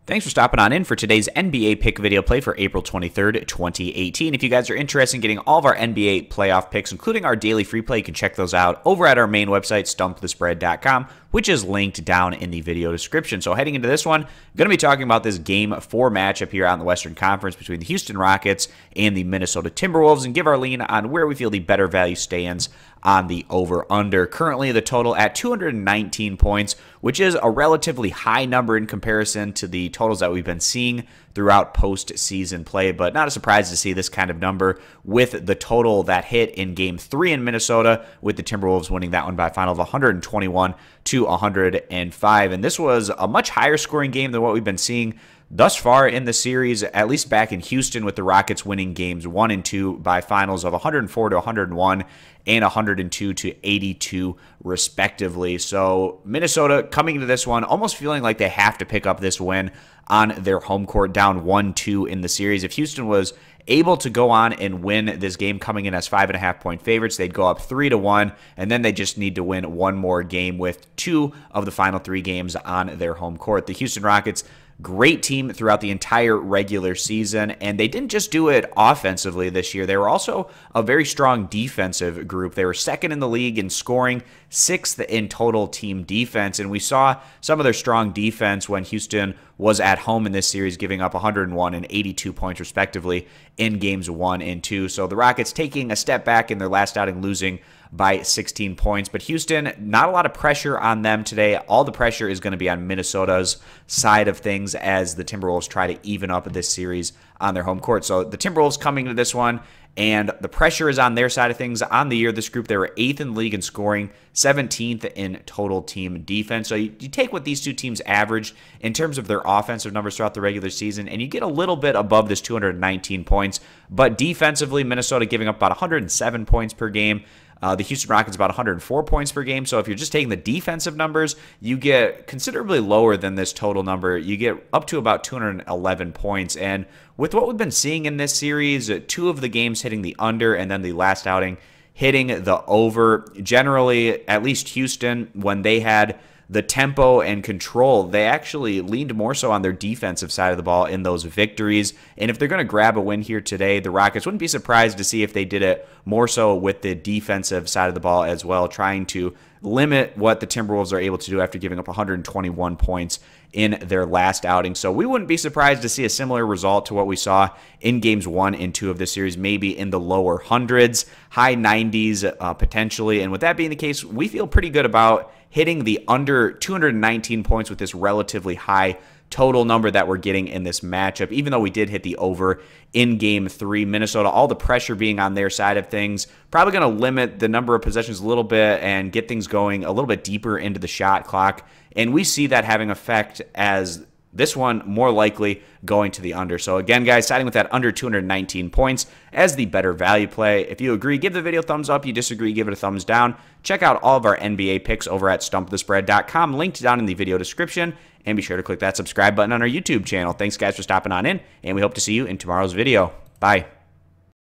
Thanks for stopping on in for today's NBA pick video play for April 23rd, 2018. If you guys are interested in getting all of our NBA playoff picks, including our daily free play, you can check those out over at our main website, stumpthespread.com, which is linked down in the video description. So heading into this one, I'm going to be talking about this Game 4 matchup here out in the Western Conference between the Houston Rockets and the Minnesota Timberwolves, and give our lean on where we feel the better value stands on the over-under. Currently, the total at 219 points, which is a relatively high number in comparison to the totals that we've been seeing throughout postseason play, but not a surprise to see this kind of number with the total that hit in Game 3 in Minnesota, with the Timberwolves winning that one by a final of 121 to 105. And this was a much higher scoring game than what we've been seeing thus far in the series, at least back in Houston, with the Rockets winning games 1 and 2 by finals of 104 to 101 and 102 to 82 respectively. So Minnesota coming into this one almost feeling like they have to pick up this win on their home court, down 1-2 in the series. If Houston was able to go on and win this game coming in as 5.5-point favorites, they'd go up 3-1, and then they just need to win one more game with 2 of the final 3 games on their home court. The Houston Rockets, great team throughout the entire regular season, and they didn't just do it offensively this year. They were also a very strong defensive group. They were second in the league in scoring, 6th in total team defense, and we saw some of their strong defense when Houston was at home in this series, giving up 101 and 82 points respectively in games 1 and 2. So the Rockets taking a step back in their last outing, losing by 16 points. But Houston, not a lot of pressure on them today. All the pressure is going to be on Minnesota's side of things as the Timberwolves try to even up this series on their home court. So the Timberwolves coming to this one, and the pressure is on their side of things. On the year, this group, they were 8th in the league in scoring, 17th in total team defense. So you take what these two teams averaged in terms of their offensive numbers throughout the regular season, and you get a little bit above this 219 points. But defensively, Minnesota giving up about 107 points per game. The Houston Rockets about 104 points per game. So if you're just taking the defensive numbers, you get considerably lower than this total number. You get up to about 211 points. And with what we've been seeing in this series, 2 of the games hitting the under, and then the last outing hitting the over. Generally, at least Houston, when they had the tempo and control, they actually leaned more so on their defensive side of the ball in those victories. And if they're going to grab a win here today, the Rockets wouldn't be surprised to see if they did it more so with the defensive side of the ball as well, trying to limit what the Timberwolves are able to do after giving up 121 points in their last outing. So we wouldn't be surprised to see a similar result to what we saw in games 1 and 2 of this series, maybe in the lower hundreds, high 90s potentially. And with that being the case, we feel pretty good about hitting the under 219 points with this relatively high total number that we're getting in this matchup, even though we did hit the over in Game 3. Minnesota, all the pressure being on their side of things, probably going to limit the number of possessions a little bit and get things going a little bit deeper into the shot clock. And we see that having effect as this one more likely going to the under. So again, guys, siding with that under 219 points as the better value play. If you agree, give the video a thumbs up. You disagree, give it a thumbs down. Check out all of our NBA picks over at stumpthespread.com, linked down in the video description. And be sure to click that subscribe button on our YouTube channel. Thanks, guys, for stopping on in, and we hope to see you in tomorrow's video. Bye.